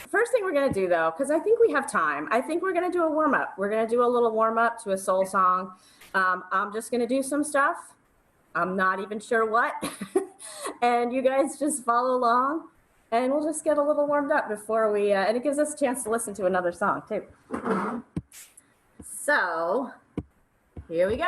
First thing we're going to do, though, because I think we have time, I think we're going to do a warm-up. We're going to do a little warm-up to a soul song. I'm just going to do some stuff. I'm not even sure what. And you guys just follow along, and we'll just get a little warmed up before we, and it gives us a chance to listen to another song, too. So, here we go.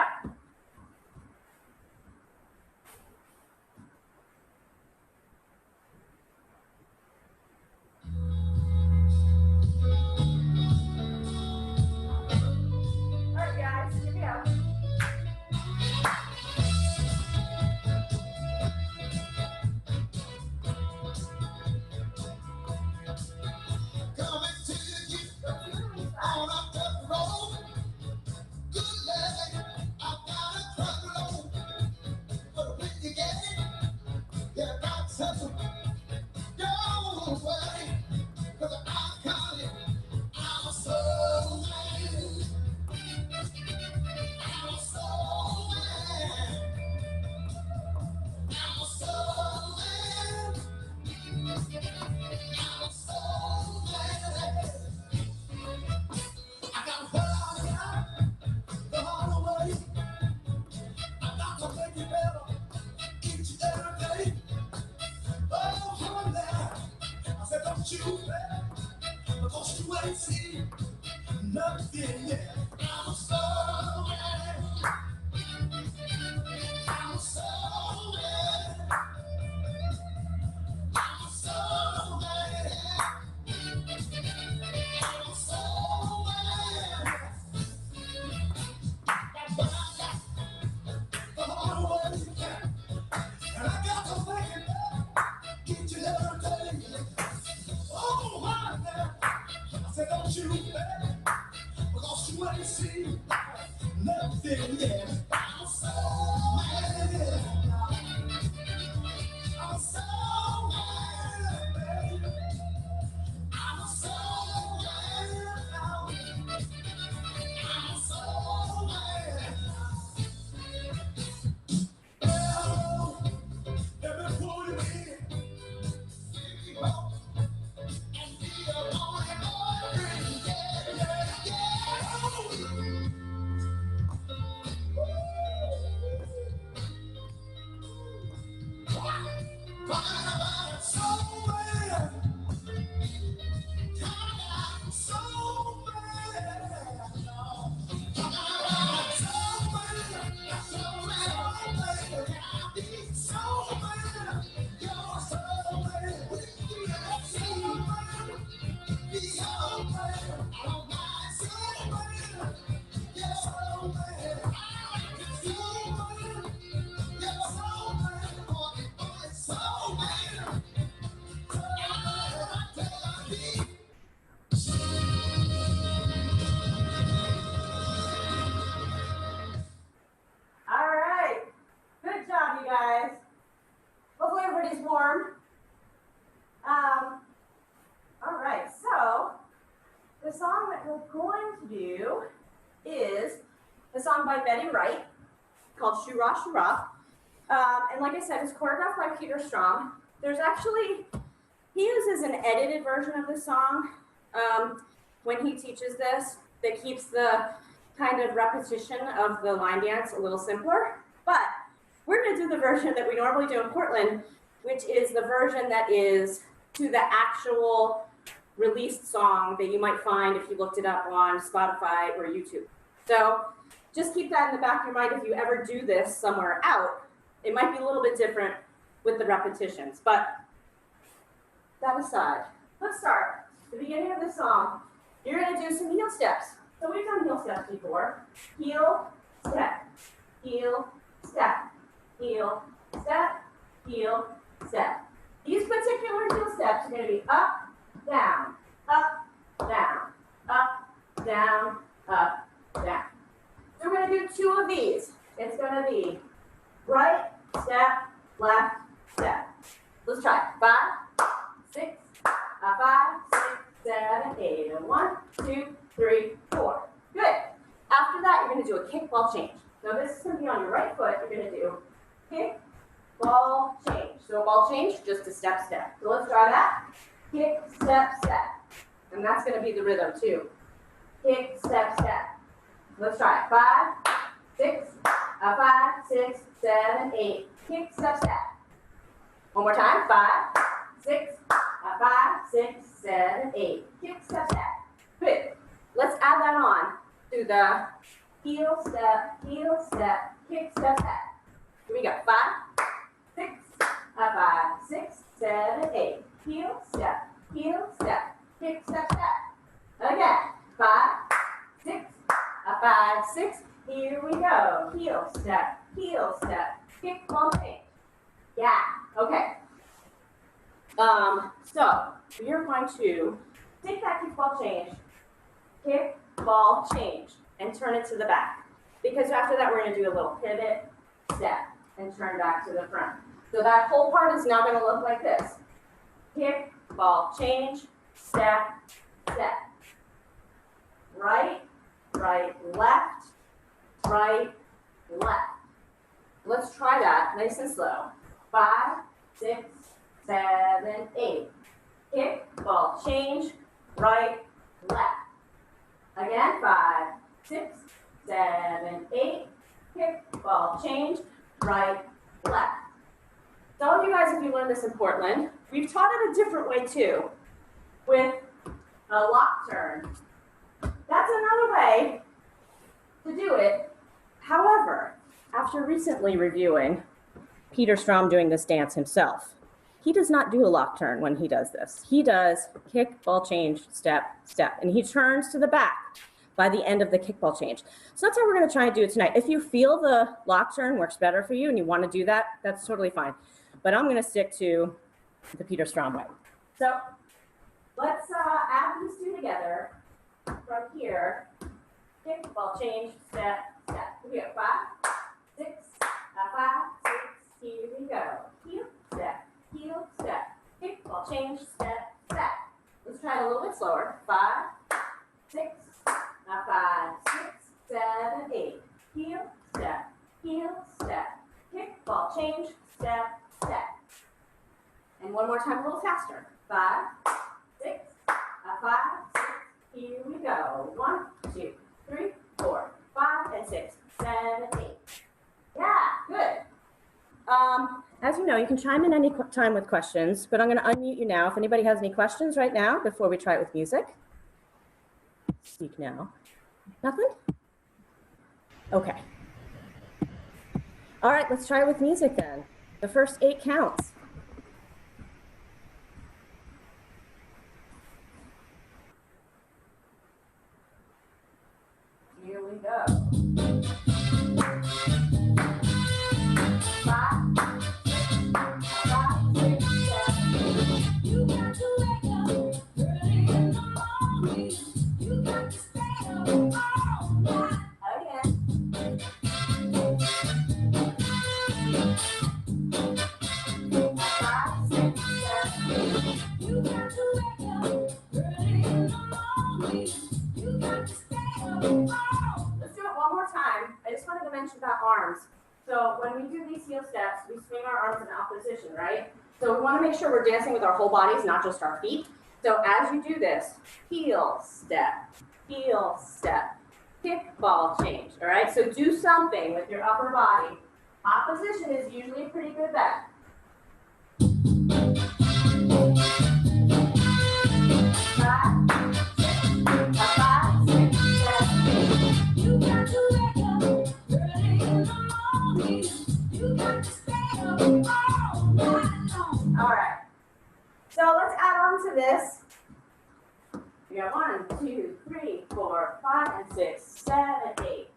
Called Shoo-Rah, Shoo-Rah. And like I said, it's choreographed by Peter Strong. There's actually, he uses an edited version of the song when he teaches this that keeps the kind of repetition of the line dance a little simpler. But we're going to do the version that we normally do in Portland, which is the version that is to the actual released song that you might find if you looked it up on Spotify or YouTube. So just keep that in the back of your mind. If you ever do this somewhere out, it might be a little bit different with the repetitions. But that aside, let's start. The beginning of the song, you're going to do some heel steps. So we've done heel steps before. Heel, step, heel, step, heel, step, heel, step. These particular heel steps are going to be up, down, up, down, up, down, up, down. So we're going to do two of these. It's going to be right step, left step. Let's try. 5, 6, 5, 6, 7, 8, and 1, 2, 3, 4. Good. After that, you're going to do a kick ball change. So this is going to be on your right foot. You're going to do kick, ball, change. So a ball change, just a step, step. So let's try that. Kick, step, step. And that's going to be the rhythm too. Kick, step, step. Let's try it. 5, 6, 5, 6, 7, 8. Kick, step, step. One more time. 5, 6, 5, 6, 7, 8. Kick, step, step. Good. Let's add that on to the heel, step, kick, step, step. Here we go. 5, 6, 5, 6, 7, 8. Heel, step, kick, step, step. Again. 5, 6, 5, 6. Here we go. Heel, step, kick, ball change. Yeah. Okay. So you're going to take that kickball change, and turn it to the back. Because after that, we're going to do a little pivot, step, and turn back to the front. So that whole part is now going to look like this. Kick, ball, change, step, step. Right, left, right, left. Let's try that nice and slow. 5, 6, 7, 8. Kick, ball, change, right, left. Again, 5, 6, 7, 8. Kick, ball, change, right, left. Some of you guys, if you learned this in Portland, we've taught it a different way too, with a lock turn. That's another way to do it. However, after recently reviewing Peter Strom doing this dance himself, he does not do a lock turn when he does this. He does kick, ball, change, step, step, and he turns to the back by the end of the kickball change. So that's how we're going to try and do it tonight. If you feel the lock turn works better for you and you want to do that, that's totally fine. But I'm going to stick to the Peter Strom way. So let's add these two together from here. Kick, ball, change, step, step. We go 5, 6, 5, 6. Here we go. Heel, step, kick, ball, change, step, step. Let's try it a little bit slower. 5, 6, 5, 6, 7, 8. Heel, step, kick, ball, change, step, step. And one more time, a little faster. 5, 6, 5, 6. Here we go. 1, 2, 3, 4, 5, and 6, 7, 8. Yeah, good. As you know, you can chime in any time with questions, but I'm going to unmute you now. If anybody has any questions right now before we try it with music. Speak now. Nothing? Okay. All right, let's try it with music then. The first 8 counts. Here we go. 5, 6, 7. You got to wake up early in the morning. You got to stay up all night. Again. 5, 6, 7. You got to wake up early in the morning. You got to stay up all night. Let's do it one more time. I just wanted to mention about arms. So when we do these heel steps, we swing our arms in opposition, right? So we want to make sure we're dancing with our whole bodies, not just our feet. So as you do this, heel step, kick, ball, change, all right? So do something with your upper body. Opposition is usually a pretty good bet. 5, 6, 7. You got to wake up early in the morning. You got to stay up all night long. All right. So let's add on to this. We got 1, 2, 3, 4, 5, and 6, 7, 8.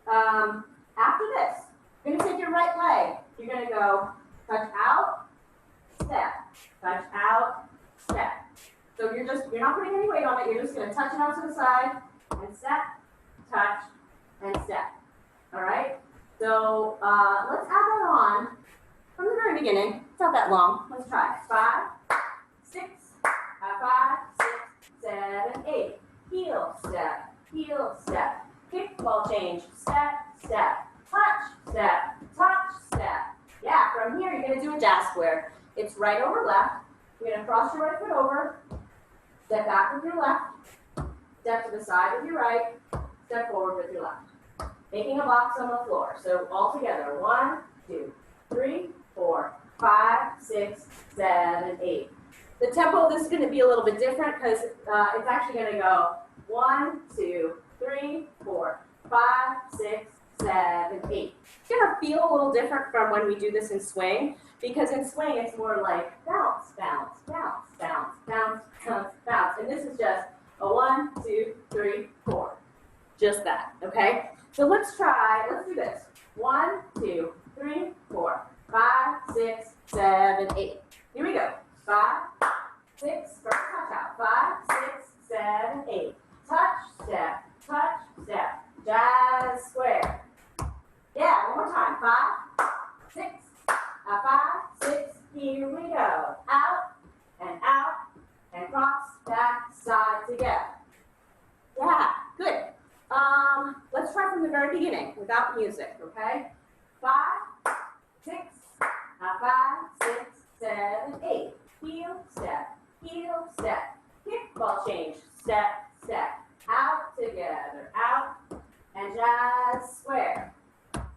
After this, you're going to take your right leg. You're going to go touch out, step, touch out, step. So you're not putting any weight on it. You're just going to touch it out to the side and step, touch, and step. All right? So let's add that on from the very beginning. It's not that long. Let's try it. 5, 6, 5, 6, 7, 8. Heel step, kick, ball, change, step, step, touch, step. Yeah, from here you're going to do a jazz square. It's right over left. You're going to cross your right foot over, Step back with your left. Step to the side with your right. Step forward with your left. Making a box on the floor. So all together. 1, 2, 3, 4, 5, 6, 7, 8. The tempo of this is going to be a little bit different because it's actually going to go 1, 2, 3, 4, 5, 6, 7, 8. It's going to feel a little different from when we do this in swing, because in swing it's more like bounce, bounce, bounce, bounce, bounce, bounce, bounce. And this is just a 1, 2, 3, 4. Just that, okay? So let's do this. 1, 2, 3, 4, 5, 6, 7, 8. Here we go. 5, 6, first touch out. 5, 6, 7, 8. Touch, step, jazz square. Yeah, one more time. 5, 6, 5, 6, here we go. Out, and cross, back, side, together. Yeah, good. Let's try from the very beginning without music, okay? 5, 6, 5, 6, 7, 8. Heel, step, kick, ball change, step, out, together, out, and jazz square.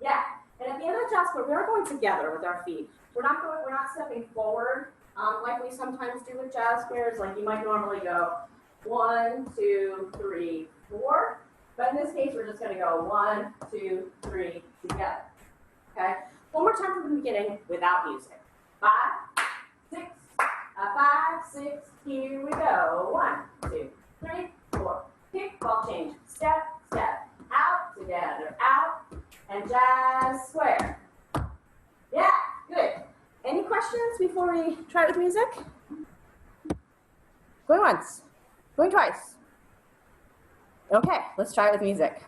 Yeah, and at the end of the jazz square, we are going together with our feet. We're not stepping forward, like we sometimes do with jazz squares. Like you might normally go 1, 2, 3, 4. But in this case, we're just going to go 1, 2, 3 together. Okay? One more time from the beginning without music. 5, 6, 5, 6, here we go. 1, 2, 3, 4. Kick, ball change, step, out, together, out, and jazz square. Yeah, good. Any questions before we try it with music? Going once, going twice. Okay, let's try it with music.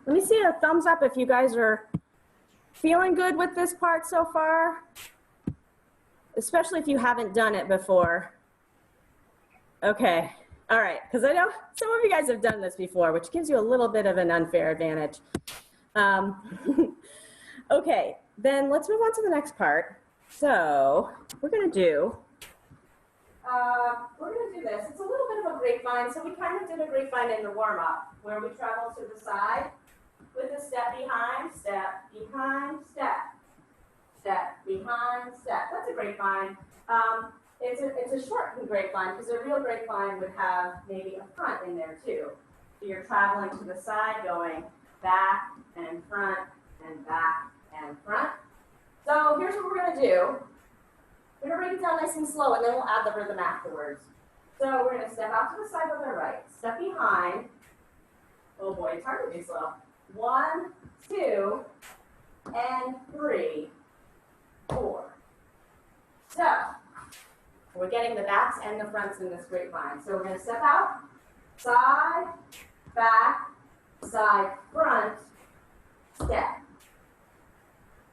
Let me see a thumbs up if you guys are feeling good with this part so far, especially if you haven't done it before. Okay, all right, because I know some of you guys have done this before, which gives you a little bit of an unfair advantage. Okay, then let's move on to the next part. So we're gonna do this. It's a little bit of a grapevine, so we kind of did a grapevine in the warm-up, where we travel to the side with a step behind, step, step, step behind, step. That's a grapevine. It's a short grapevine, because a real grapevine would have maybe a front in there too. So you're traveling to the side, going back and front and back and front. So here's what we're going to do. We're going to break it down nice and slow, and then we'll add the rhythm afterwards. So we're going to step out to the side with our right, step behind. Oh boy, it's hard to be slow. 1, 2, and 3, 4. So we're getting the backs and the fronts in this grapevine. So we're going to step out, side, back, side, front, step.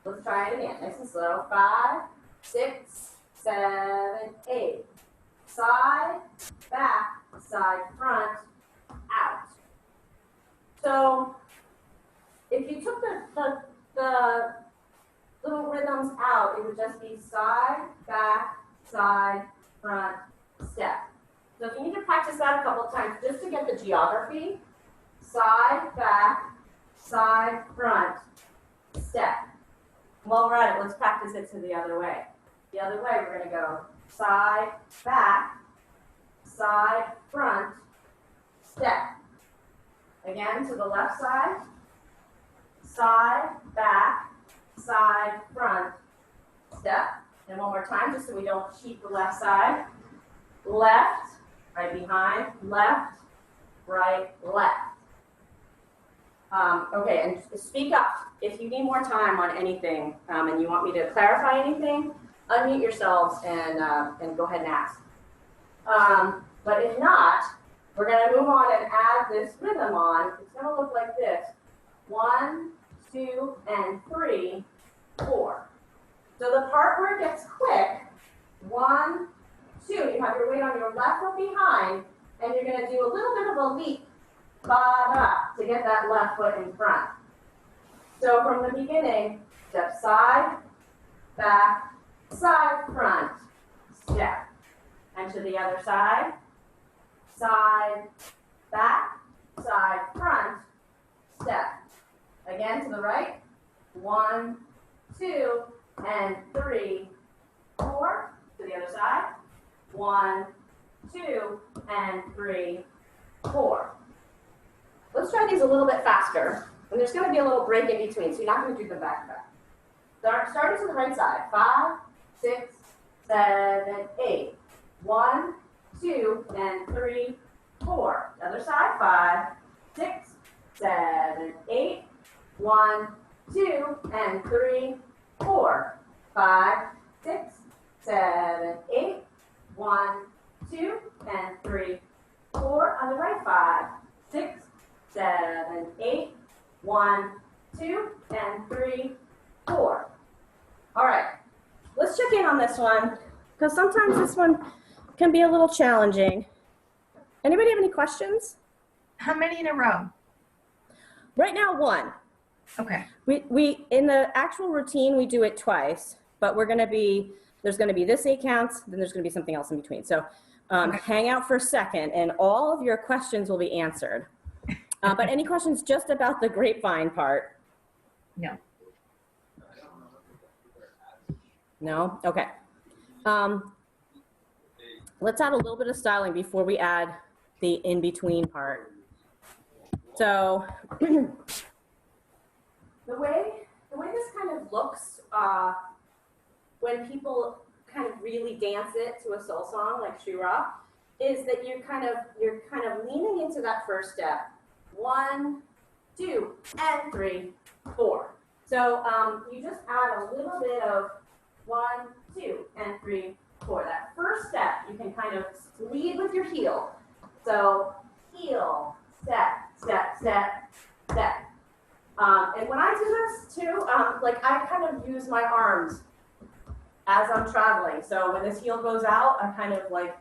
Let's try it again, nice and slow. 5, 6, 7, 8. Side, back, side, front, out. So if you took the little rhythms out, it would just be side, back, side, front, step. So if you need to practice that a couple of times just to get the geography, side, back, side, front, step. While we're at it, let's practice it to the other way. The other way, we're going to go side, back, side, front, step. Again, to the left side, side, back, side, front, step. And one more time, just so we don't cheat the left side. Left, right behind, left, right, left. Okay, and speak up. If you need more time on anything and you want me to clarify anything, unmute yourselves and go ahead and ask. But if not, we're going to move on and add this rhythm on. It's going to look like this. 1, 2, and 3, 4. So the part where it gets quick, 1, 2, you have your weight on your left foot behind, and you're going to do a little bit of a leap, ba-da, to get that left foot in front. So from the beginning, step side, back, side, front, step. And to the other side, side, back, side, front, step. Again to the right, 1, 2, and 3, 4. To the other side, 1, 2, and 3, 4. Let's try these a little bit faster. And there's going to be a little break in between, so you're not going to do them back to back. Starting to the right side, 5, 6, 7, 8. 1, 2, and 3, 4. The other side, 5, 6, 7, 8. 1, 2, and 3, 4. 5, 6, 7, 8. 1, 2, and 3, 4. On the right, 5, 6, 7, 8. 1, 2, and 3, 4. All right, let's check in on this one, because sometimes this one can be a little challenging. Anybody have any questions? How many in a row? Right now, 1. Okay. We in the actual routine, we do it twice, but there's going to be this 8 counts, then there's going to be something else in between. So okay. Hang out for a second, and all of your questions will be answered. But any questions just about the grapevine part? No. No? Okay. Let's add a little bit of styling before we add the in-between part. So the way this kind of looks when people kind of really dance it to a soul song like Shira is that you're kind of leaning into that first step. 1, 2, and 3, 4. So you just add a little bit of 1, 2, and 3, 4. That first step, you can kind of lead with your heel. So heel, step, step, step, step. And when I do this too, like I kind of use my arms as I'm traveling. So when this heel goes out, I kind of like,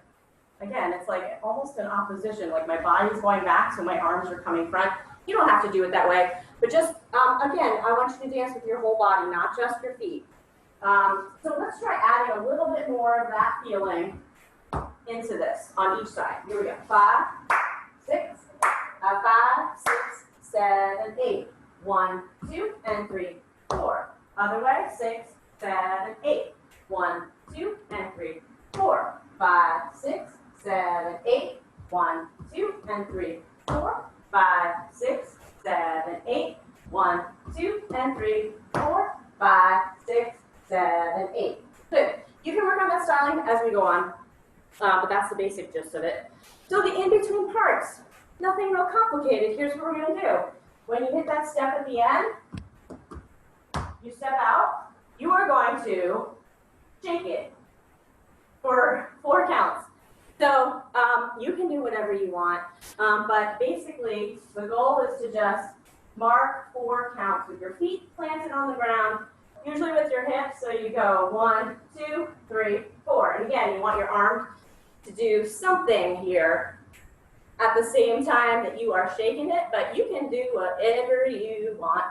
again, it's like almost an opposition, like my body's going back, so my arms are coming front. You don't have to do it that way, but just, again, I want you to dance with your whole body, not just your feet. So let's try adding a little bit more of that feeling into this on each side. Here we go. 5, 6, 5, 6, 7, 8. 1, 2, and 3, 4. Other way, 6, 7, 8. 1, 2, and 3, 4. 5, 6, 7, 8. 1, 2, and 3, 4. 5, 6, 7, 8. 1, 2, and 3, 4. 5, 6, 7, 8. Good. You can work on that styling as we go on, but that's the basic gist of it. So the in-between parts, nothing real complicated. Here's what we're going to do. When you hit that step at the end, you step out, you are going to shake it for 4 counts. So you can do whatever you want, but basically the goal is to just mark 4 counts with your feet planted on the ground, usually with your hips. So you go 1, 2, 3, 4. And again, you want your arm to do something here at the same time that you are shaking it, but you can do whatever you want.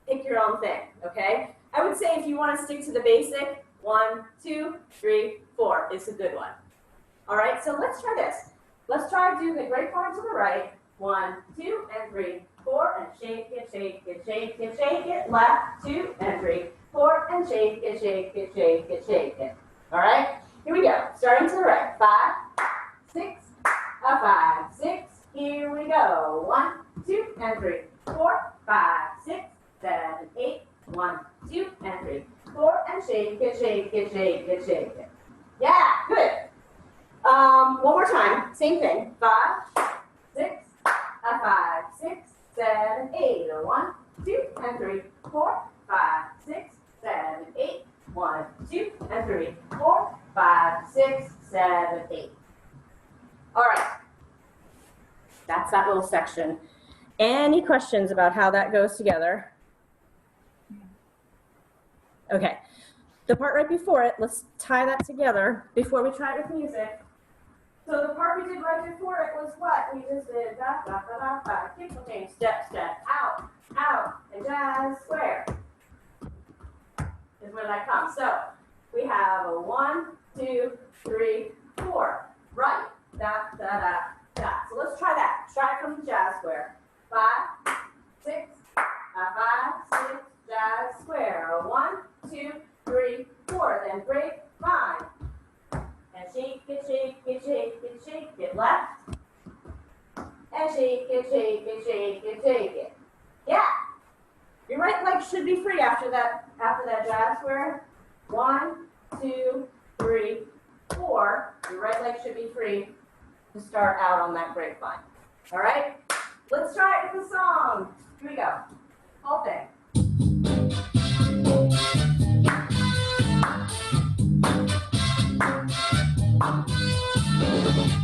Pick your own thing, okay? I would say if you want to stick to the basic, 1, 2, 3, 4 is a good one. All right, so let's try this. Let's try to do the grapevine to the right. 1, 2, and 3, 4 and shake it, shake it, shake it, shake it. Left, 2 and 3, 4 and shake it, shake it, shake it, shake it. All right, here we go. Starting to the right. 5, 6, a 5, 6. Here we go. 1, 2 and 3, 4, 5, 6, 7, 8. 1, 2 and 3, 4 and shake it, shake it, shake it, shake it. Yeah, good. One more time. Same thing. 5, 6, a 5, 6, 7, 8. 1, 2 and 3, 4, 5, 6, 7, 8. 1, 2 and 3, 4, 5, 6, 7, 8. All right. That's that little section. Any questions about how that goes together? Okay. The part right before it, let's tie that together before we try it with music. So the part we did right before it was what? We just did da da da da da. Kick change, step, step, out, out, and jazz square. Is where that comes. So we have a 1, 2, 3, 4. Right. Da da da da. So let's try that. Try it from the jazz square. 5, 6, a 5, 6, jazz square. A 1, 2, 3, 4. Then break 5. And shake it, shake it, shake it, shake it. Left. And shake it, shake it, shake it, shake it. Yeah. Your right leg should be free after that jazz square. 1, 2, 3, 4. Your right leg should be free to start out on that grapevine. All right? Let's try it with the song. Here we go. Whole thing.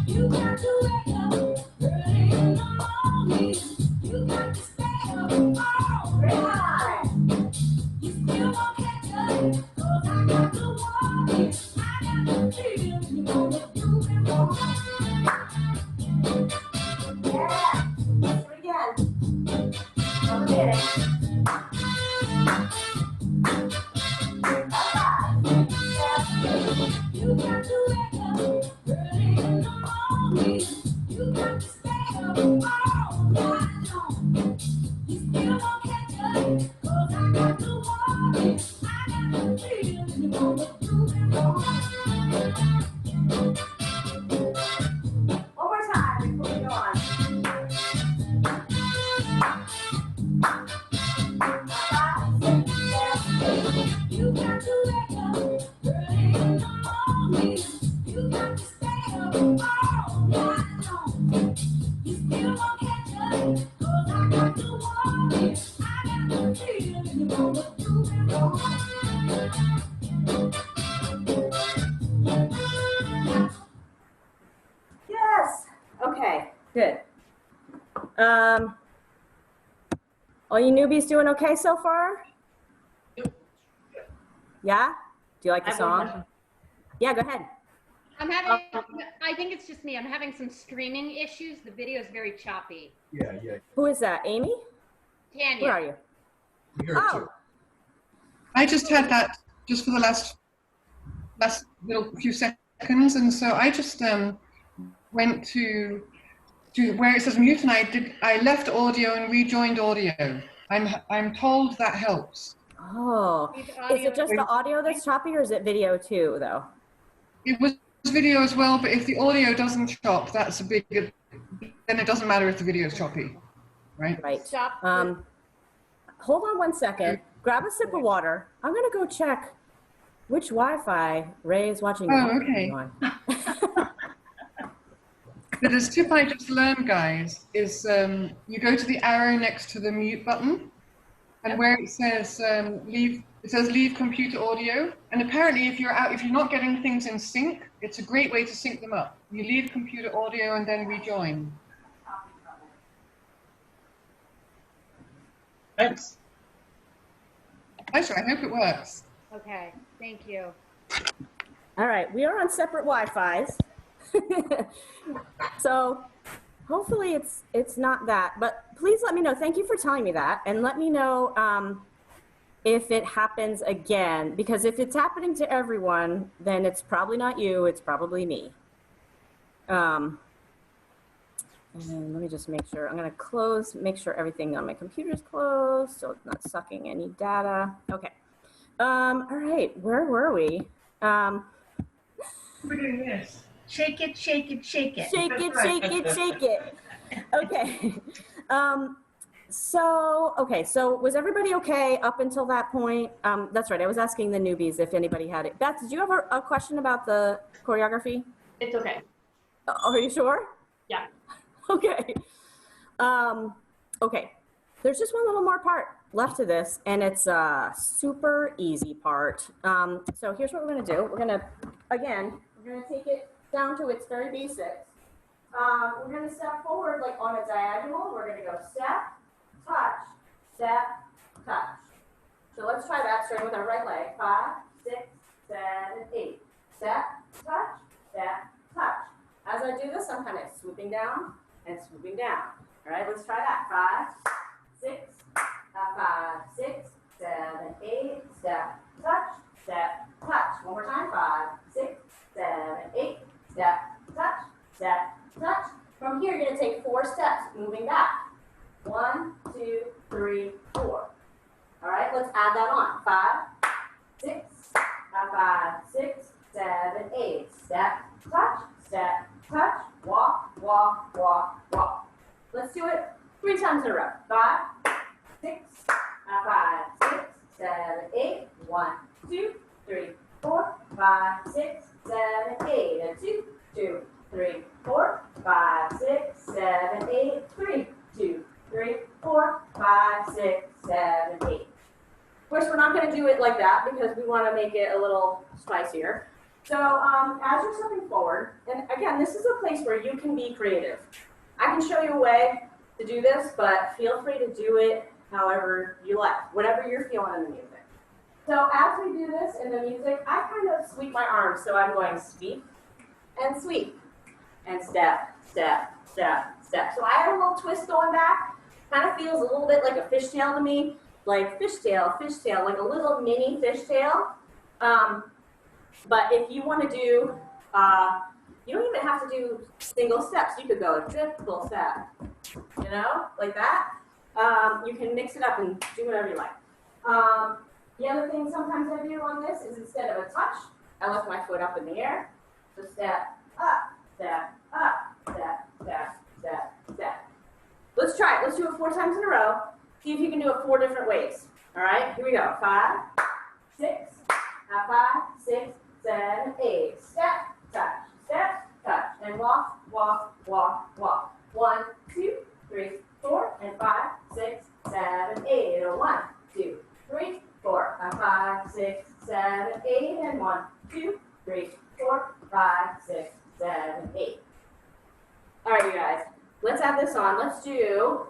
You got to wake up early in the morning. You got to stay up all night. You still won't catch up, 'cause I got the warning. I got the feeling you wanna do it wrong. Yeah, let's do it again. Another minute. You got to wake up early in the morning. You got to stay up all night long. You still won't catch up, 'cause I got the warning. I got the feeling you wanna do it wrong. One more time before we go on. 5, 6, 7, 8. You got to wake up early in the morning. You got to stay up all night long. You still won't catch up, 'cause I got the warning. I got the feeling you wanna do it wrong. Yes. Okay. Good. All you newbies doing okay so far? Yeah? Do you like the song? Yeah, go ahead. I'm having, I think it's just me. I'm having some streaming issues. The video is very choppy. Yeah. Who is that? Amy? Tanya. Where are you? Here Oh. too. I just had that just for the last little few seconds, and so I just went to where it says mute, and I left audio and rejoined audio. I'm told that helps. Oh. Is it just the audio that's choppy, or is it video too, though? It was video as well, but if the audio doesn't chop, that's a big. Then it doesn't matter if the video is choppy, right? Right. Stop. Hold on one second. Grab a sip of water. I'm gonna go check which Wi-Fi Ray is watching. Oh, okay. On. But this tip I just learned, guys, is you go to the arrow next to the mute button, and where it says leave computer audio. And apparently, if you're not getting things in sync, it's a great way to sync them up. You leave computer audio and then rejoin. Thanks. Nice, I hope it works. Okay, thank you. All right, we are on separate Wi-Fis. So hopefully it's not that, but please let me know. Thank you for telling me that, and let me know if it happens again, because if it's happening to everyone, then it's probably not you, it's probably me. And And let me just make sure, I'm gonna make sure everything on my computer is closed, so it's not sucking any data. Okay. All right, where were we? We're doing this. Shake it, shake it, shake it. Shake it, shake it, shake it. Okay. So was everybody okay up until that point? That's right, I was asking the newbies if anybody had it. Beth, did you have a question about the choreography? It's okay. Are you sure? Yeah. Okay. Okay. There's just one little more part left to this, and it's a super easy part. So here's what we're gonna do. We're gonna take it down to its very basics. We're gonna step forward like on a diagonal. We're gonna go step, touch, step, touch. So let's try that starting with our right leg. 5, 6, 7, 8. Step, touch, step, touch. As I do this, I'm kind of swooping down and swooping down. All right, let's try that. 5, 6, 7, 8. Step, touch, step, touch. One more time. 5, 6, 7, 8. Step, touch, step, touch. From here, you're going to take 4 steps, moving back. 1, 2, 3, 4. All right, let's add that on. 5, 6, 7, 8. Step, touch, step, touch. Walk, walk, walk, walk. Let's do it 3 times in a row. 5, 6, 7, 8. 1, 2, 3, 4, 5, 6, 7, 8. And 2, 2, 3, 4, 5, 6, 7, 8. 3, 2, 3, 4, 5, 6, 7, 8. Of course, we're not going to do it like that because we want to make it a little spicier. So as you're stepping forward, and again, this is a place where you can be creative. I can show you a way to do this, but feel free to do it however you like, whatever you're feeling in the music. So as we do this in the music, I kind of sweep my arms. So I'm going sweep and sweep and step, step, step, step. So I have a little twist going back. Kind of feels a little bit like a fishtail to me, like fishtail, fishtail, like a little mini fishtail. But if you want to do, you don't even have to do single steps. You could go triple step, you know, like that. You can mix it up and do whatever you like. The other thing sometimes I do on this is instead of a touch, I lift my foot up in the air. So step, step, step, step, step, step. Let's try it. Let's do it 4 times in a row. See if you can do it 4 different ways. All right, here we go. 5, 6, 5, 6, 7, 8. Step, touch, and walk, walk, walk, walk. 1, 2, 3, 4, and 5, 6, 7, 8. And 1, 2, 3, 4, 5, 6, 7, 8. And 1, 2, 3, 4, 5, 6, 7, 8. All right, you guys. Let's add this on. Let's do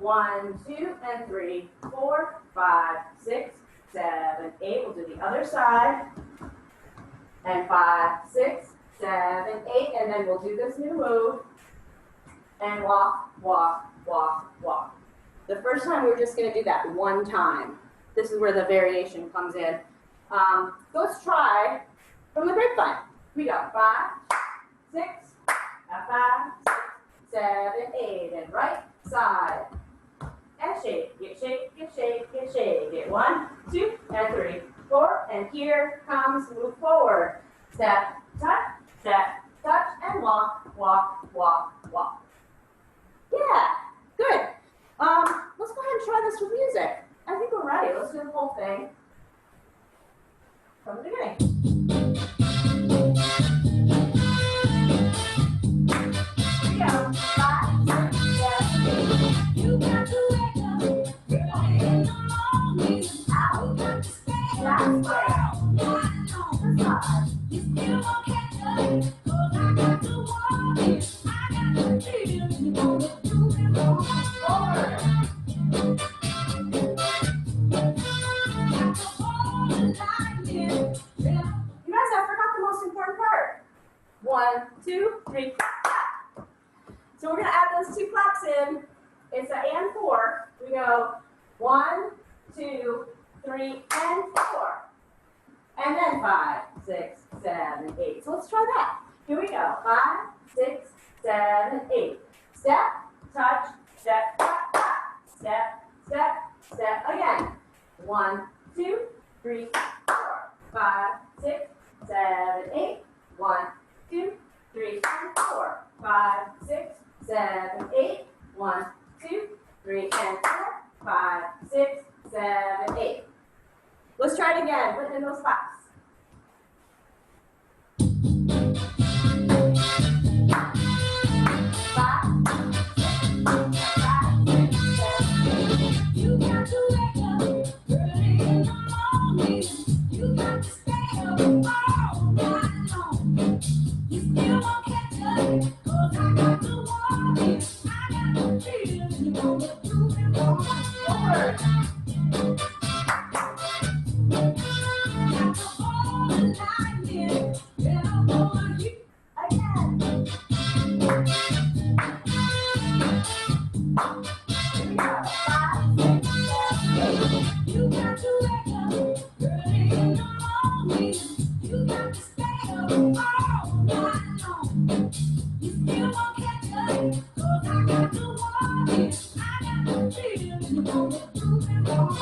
1, 2, and 3, 4, 5, 6, 7, 8. We'll do the other side. And 5, 6, 7, 8. And then we'll do this new move. And walk, walk, walk, walk. The first time we're just going to do that 1 time. This is where the variation comes in. Let's try from the grapevine. Here we go. 5, 6, 5, 6, 7, 8. And right side. And shake, get shake, get shake, get shake. Get 1, 2, and 3, 4. And here comes move forward. Step, touch, and walk, walk, walk, walk. Yeah, good. Let's go ahead and try this with music. I think we're ready. Let's do the whole thing from the beginning. Here we go. 5, 6, 7, 8. You got to wake up. Early in the morning. Out got to stay. That's right. You still won't catch up. 'Cause I got to walk it. I got to feel you wanna do it forward. You guys, I forgot the most important part. 1, 2, 3, clap. So we're gonna add those 2 claps in. It's an and 4. We go 1, 2, 3, and 4. And then 5, 6, 7, 8. So let's try that. Here we go. 5, 6, 7, 8. Step, touch, step, tap, tap. Step, step, step. Again. 1, 2, 3, 4, 5, 6, 7, 8. 1, 2, 3, and 4, 5, 6, 7, 8. 1, 2, 3, and 4, 5, 6, 7, 8. Let's try it again. Put in those claps. You got to wake up early in the morning. You got to stay up all night long. You still won't catch up, 'cause I got the warning. I got the feeling you want to do it wrong. Got to hold the lightning. Yeah, over you again. You got to wake up early in the morning. You got to stay up all night long. You still won't catch up, 'cause I got the warning. I got the feeling you want to do it wrong.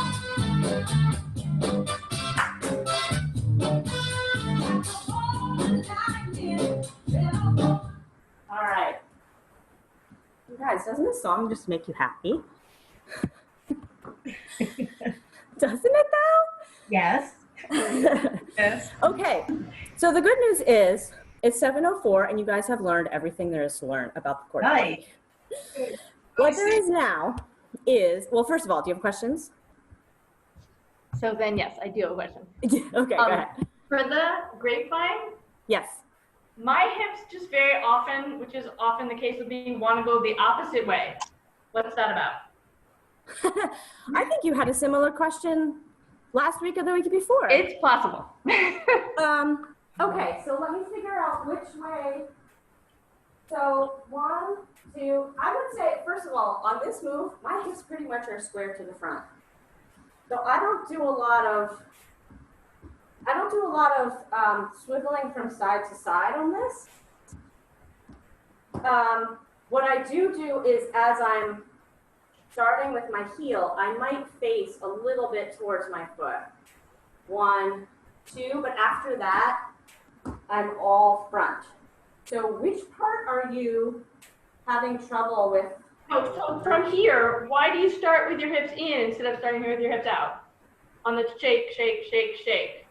All right. You guys, doesn't this song just make you happy? Doesn't it though? Yes. Yes. Okay, so the good news is it's 7:04 and you guys have learned everything there is to learn about the chord. Nice. What there is now is, well, first of all, do you have questions? So then, yes, I do have a question. Okay, go ahead. For the grapevine, Yes. my hips just very often, which is often the case with me, want to go the opposite way. What's that about? I think you had a similar question last week or the week before. It's possible. Okay, so let me figure out which way. So 1, 2, I would say, first of all, on this move, my hips pretty much are square to the front. So I don't do a lot of swiveling from side to side on this. What I do is as I'm starting with my heel, I might face a little bit towards my foot. 1, 2, but after that, I'm all front. So which part are you having trouble with? So from here, why do you start with your hips in instead of starting with your hips out? On the shake, shake, shake, shake.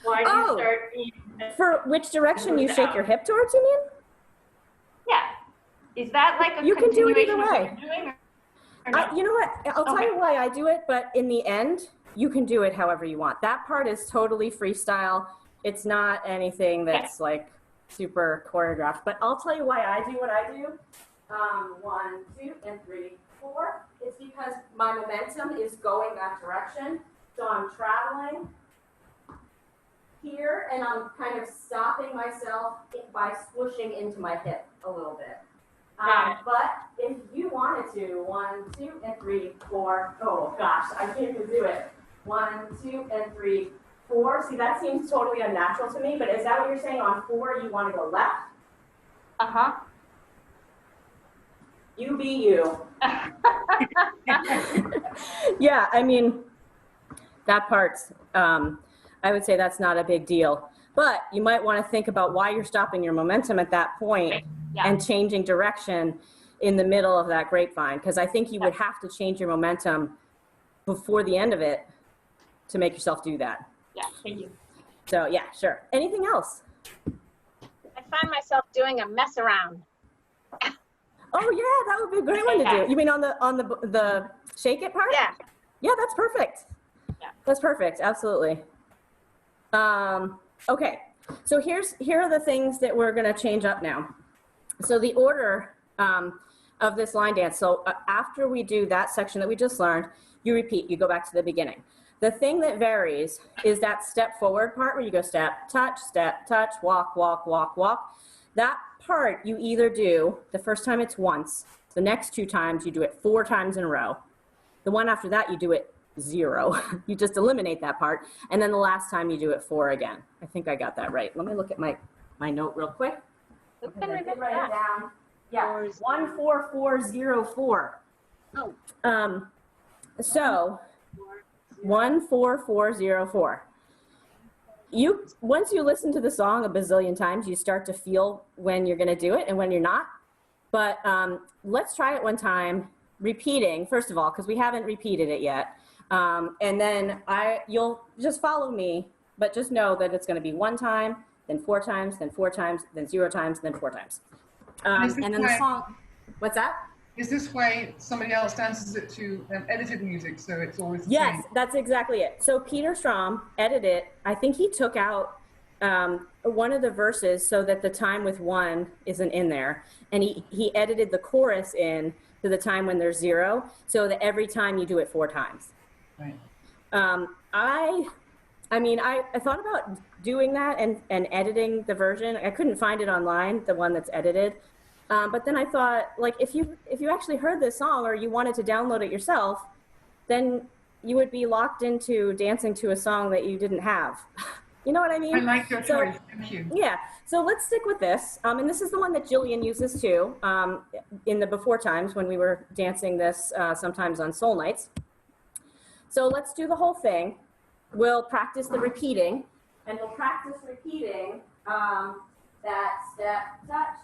Why do you start in? For which direction you shake your hip towards, you mean? Yeah. Is that like a You can do it either continuation of way. what you're doing? Or no? You know what? I'll tell you why I do it, but in the end, you can do it however you want. That part is totally freestyle. It's not anything that's like super choreographed, but I'll tell you why I do what I do. 1, 2, and 3, 4. It's because my momentum is going that direction. So I'm traveling here and I'm kind of stopping myself by swooshing into my hip a little bit. But if you wanted to, 1, 2, and 3, 4. Oh gosh, I can't even do it. 1, 2, and 3, 4. See, that seems totally unnatural to me, but is that what you're saying? On 4, you want to go left? Uh-huh. You be you. Yeah, I mean, that part's, I would say that's not a big deal. But you might want to think about why you're stopping your momentum at that point and changing direction in the middle of that grapevine. Because I think you would have to change your momentum before the end of it to make yourself do that. Yeah, thank you. So yeah, sure. Anything else? I find myself doing a mess around. Oh yeah, that would be a great one to do. You mean on the shake it part? Yeah. Yeah, that's perfect. Yeah. That's perfect. Absolutely. Okay. So here are the things that we're going to change up now. So the order of this line dance. So after we do that section that we just learned, you repeat. You go back to the beginning. The thing that varies is that step forward part where you go step, touch, walk, walk, walk, walk. That part you either do, the first time it's once, the next 2 times you do it 4 times in a row. The one after that you do it 0. You just eliminate that part. And then the last time you do it 4 again. I think I got that right. Let me look at my note real quick. Who Okay, can I did remember write it that? down. Yeah, 14404. Oh. So 14404. Once you listen to the song a bazillion times, you start to feel when you're going to do it and when you're not. But let's try it one time, repeating, first of all, because we haven't repeated it yet. And then you'll just follow me, but just know that it's going to be one time, then 4 times, then 4 times, then 0 times, then 4 times. And then the song, what's that? Is this way somebody else dances it to edited music, so it's always the Yes, same? that's exactly it. So Peter Strom edited, I think he took out one of the verses so that the time with 1 isn't in there. And he edited the chorus in to the time when there's 0, so that every time you do it 4 times. Right. I thought about doing that and editing the version. I couldn't find it online, the one that's edited. But then I thought, like, if you actually heard this song or you wanted to download it yourself, then you would be locked into dancing to a song that you didn't have. You know what I mean? I like your choice. Thank you. Yeah. So let's stick with this. And this is the one that Jillian uses too in the before times when we were dancing this sometimes on soul nights. So let's do the whole thing. We'll practice the repeating, and we'll practice repeating that step, touch,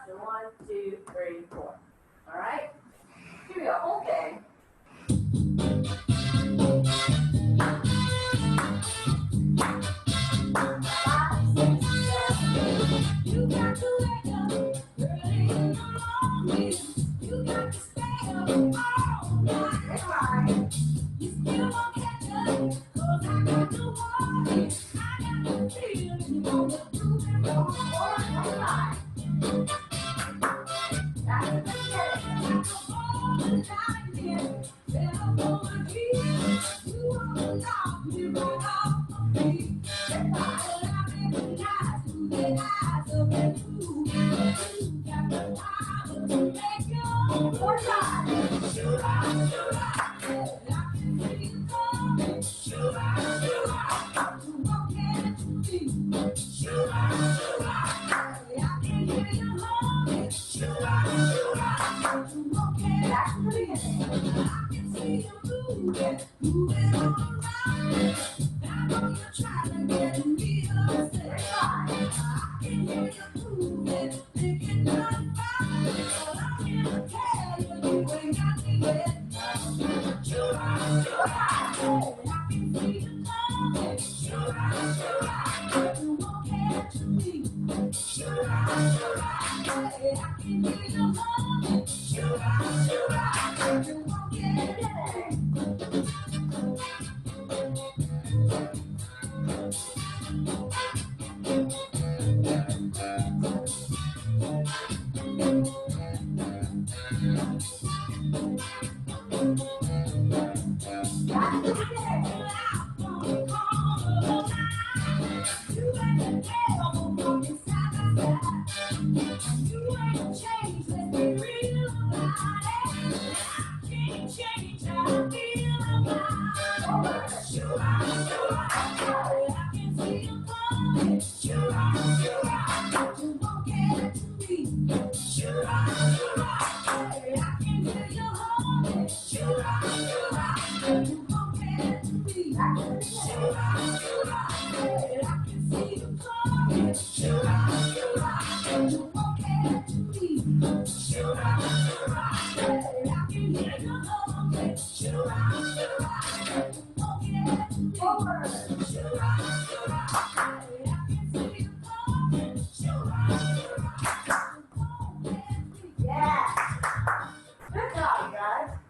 and 1, 2, 3, 4. All right? Here we go, whole thing. You got to wake up early in the morning. You got to stay up all night. You still won't catch up, 'cause I got the warning. I got the feeling you want to prove it wrong all night. That's the beginning. All the time here, better go and heal. You want to knock me right off my feet. If I recognize who they are, so they prove you got the power to make your own time. Shoot out, shoot out. I can see you coming. Shoot out, shoot out. You won't get to me. Shoot out, shoot out. I can hear you humming. Shoot out, shoot out. You won't get to me. I can see you moving, moving all around. I know you're trying to get me upset. I can hear you moving, thinking nothing about it. But I'm here to tell you, you ain't got me yet. Shoot out, shoot out. I can see you coming. Shoot out, shoot out. You won't get to me. Shoot out, shoot out. I can hear you humming. Shoot out, shoot out. You won't get it. Over.